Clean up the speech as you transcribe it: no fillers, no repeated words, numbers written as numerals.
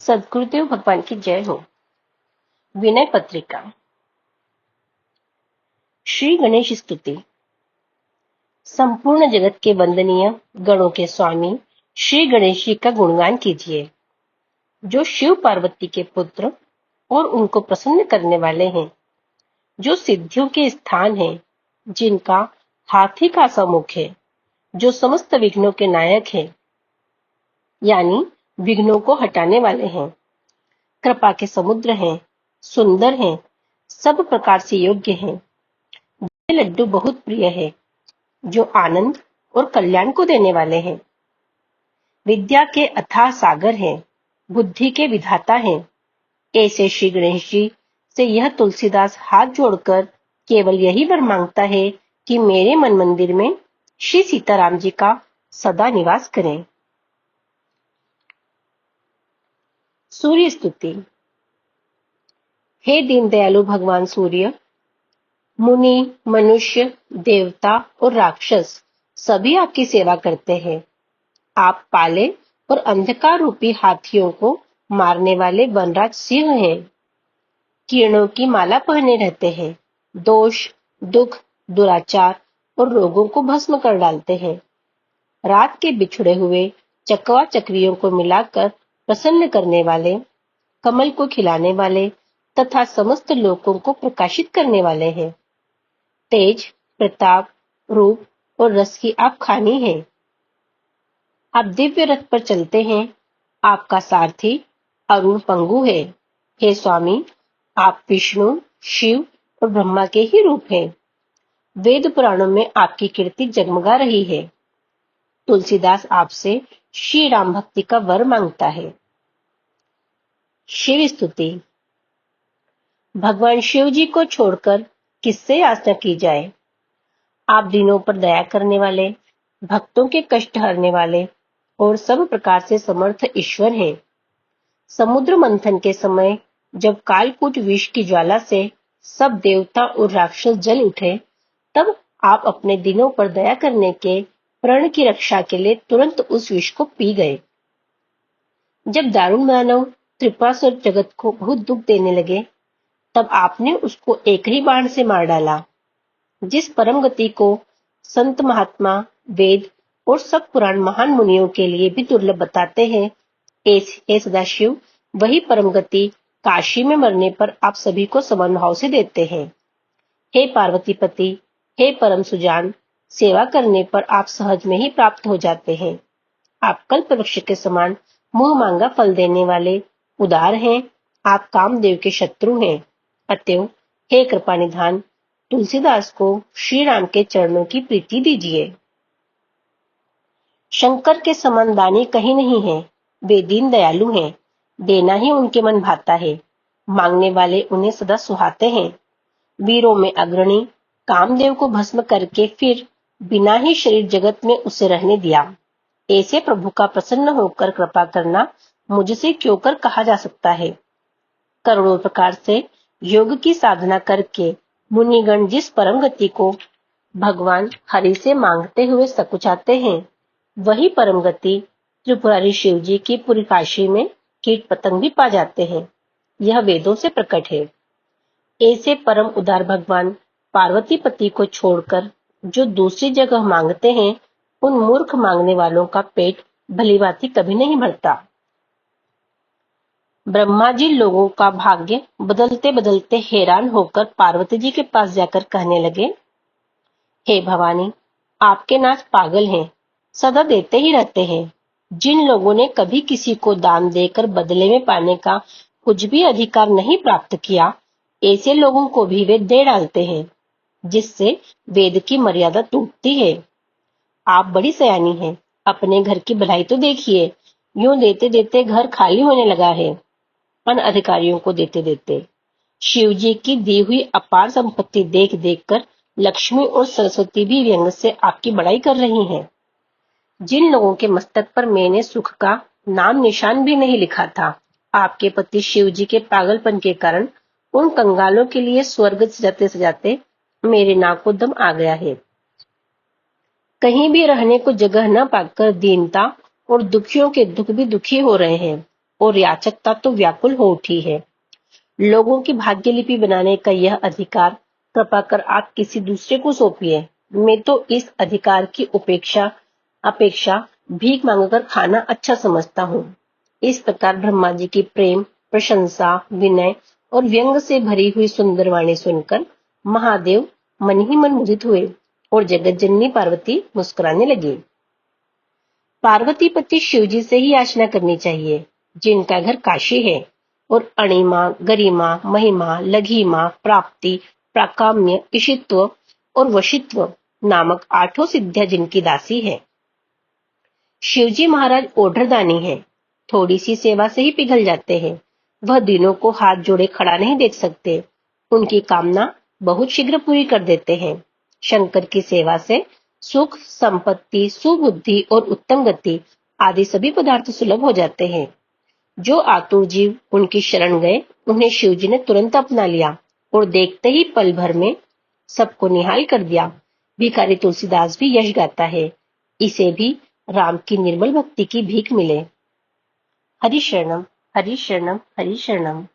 सद्गुरुदेव भगवान की जय हो। विनय पत्रिका। श्री गणेश स्तुति। संपूर्ण जगत के वंदनीय गणों के स्वामी श्री गणेश जी का गुणगान कीजिए, जो शिव पार्वती के पुत्र और उनको प्रसन्न करने वाले हैं, जो सिद्धियों के स्थान हैं, जिनका हाथी का सा मुख है, जो समस्त विघ्नों के नायक हैं, यानी विघ्नों को हटाने वाले हैं, कृपा के समुद्र हैं, सुंदर हैं, सब प्रकार से योग्य हैं। ये लड्डू बहुत प्रिय है, जो आनंद और कल्याण को देने वाले हैं। विद्या के अथाह सागर हैं, बुद्धि के विधाता हैं। ऐसे श्री गणेश जी से यह तुलसीदास हाथ जोड़कर केवल यही वर मांगता है कि मेरे मन मंदिर में श्री सीताराम जी का सदा निवास करें। सूर्य स्तुति। हे दीन दयालु भगवान सूर्य, मुनि, मनुष्य, देवता और राक्षस सभी आपकी सेवा करते हैं। आप पाले और अंधकार रूपी हाथियों को मारने वाले वनराज सिंह हैं। किरणों की माला पहने रहते हैं, दोष, दुख, दुराचार और रोगों को भस्म कर डालते हैं। रात के बिछड़े हुए चकवा चकवियों को मिलाकर प्रसन्न करने वाले, कमल को खिलाने वाले तथा समस्त लोकों को प्रकाशित करने वाले हैं। तेज, प्रताप, रूप और रस की आप खानी हैं। आप दिव्य रथ पर चलते हैं। आपका सारथी अरुण पंगु है। हे स्वामी, आप विष्णु, शिव और ब्रह्मा के ही रूप हैं। वेद पुराणों में आपकी कीर्ति जगमगा रही है। तुलसीदास आपसे श्री राम भक्ति का वर मांगता है। शिव स्तुति। भगवान शिव जी को छोड़कर किससे याचना की जाए। आप दिनों पर दया करने वाले, भक्तों के कष्ट हरने वाले और सब प्रकार से समर्थ ईश्वर हैं। समुद्र मंथन के समय जब कालकूट विष की ज्वाला से सब देवता और राक्षस जल उठे, तब आप अपने दिनों पर दया करने के प्रण की रक्षा के लिए तुरंत उस विष को पी गए। जब दारुण दानव त्रिपुरासुर जगत को बहुत दुख देने लगे, तब आपने उसको एक ही बाण से मार डाला। जिस परम गति को संत महात्मा, वेद और सब पुराण महान मुनियों के लिए भी दुर्लभ बताते हैं, हे सदाशिव, वही परम गति काशी में मरने पर आप सभी को समान भाव से देते हैं। हे पार्वतीपति, हे परम सुजान, सेवा करने पर आप सहज में ही प्राप्त हो जाते हैं। आप कल्प वृक्ष के समान मुंह मांगा फल देने वाले उदार हैं। आप कामदेव के शत्रु हैं। अतएव हे कृपा निधान, तुलसीदास को श्री राम के चरणों की प्रीति दीजिए। शंकर के समान दानी कहीं नहीं है। वे दीन दयालु हैं। देना ही उनके मन भाता है। मांगने वाले उन्हें सदा सुहाते हैं। वीरों में अग्रणी, कामदेव को भस्म करके फिर बिना ही शरीर जगत में उसे रहने दिया। ऐसे प्रभु का प्रसन्न होकर कृपा करना मुझसे क्यों कर कहा जा सकता है। करोड़ों प्रकार से योग की साधना करके मुनिगण जिस परम गति को भगवान हरि से मांगते हुए सकुचाते हैं, वही परम गति त्रिपुरारी शिव जी की पूरी काशी में कीट पतंग भी पा जाते हैं। यह वेदों से प्रकट है। ऐसे परम उदार भगवान पार्वती पति को छोड़कर जो दूसरी जगह मांगते हैं, उन मूर्ख मांगने वालों का पेट भलीभांति कभी नहीं भरता। ब्रह्मा जी लोगों का भाग्य बदलते बदलते हैरान होकर पार्वती जी के पास जाकर कहने लगे, हे भवानी, आपके नाथ पागल हैं, सदा देते ही रहते हैं। जिन लोगों ने कभी किसी को दान देकर बदले में पाने का कुछ भी अधिकार नहीं प्राप्त किया, ऐसे लोगों को भी वे दे डालते हैं, जिससे वेद की मर्यादा टूटती है। आप बड़ी सयानी हैं, अपने घर की भलाई तो देखिए। यूं देते देते घर खाली होने लगा है। अनअधिकारियों को देते देते शिव जी की दी हुई अपार संपत्ति देख देख कर लक्ष्मी और सरस्वती भी व्यंग से आपकी बड़ाई कर रही हैं। जिन लोगों के मस्तक पर मैंने सुख का नाम निशान भी नहीं लिखा था, आपके पति शिव जी के पागलपन के कारण उन कंगालों के लिए स्वर्ग सजाते सजाते मेरे नाक को दम आ गया है। कहीं भी रहने को जगह न पाकर दीनता और दुखियों के दुख भी दुखी हो रहे हैं। और याचकता तो व्याकुल हो उठी है। लोगों की भाग्यलिपि बनाने का यह अधिकार कृपा कर आप किसी दूसरे को सौंपिए। मैं तो इस अधिकार की अपेक्षा भीख मांगकर खाना अच्छा समझता हूँ। इस प्रकार ब्रह्मा जी की प्रेम, प्रशंसा, विनय और व्यंग से भरी हुई सुंदर वाणी सुनकर महादेव मन ही मन मुदित हुए और जगत जननी पार्वती मुस्कुराने लगी। पार्वती पति शिवजी से ही याचना करनी चाहिए, जिनका घर काशी है और अणिमा, गरिमा, महिमा, लघिमा, प्राप्ति, प्राकाम्य, इशित्व और वशित्व नामक 8 सिद्धियां जिनकी दासी है। शिवजी महाराज ओढ़रदानी है, थोड़ी सी सेवा से ही पिघल जाते हैं। वह दिनों को हाथ जोड़े खड़ा नहीं देख सकते। उनकी कामना बहुत शीघ्र पूरी कर देते हैं। शंकर की सेवा से सुख, संपत्ति, सुबुद्धि और उत्तम गति आदि सभी पदार्थ सुलभ हो जाते हैं। जो आतुर जीव उनकी शरण गए, उन्हें शिवजी ने तुरंत अपना लिया और देखते ही पल भर में सबको निहाल कर दिया। भिखारी तुलसीदास भी यश गाता है, इसे भी राम की निर्मल भक्ति की भीख मिले। हरि शरणम, हरि शरणम, हरि शरणम।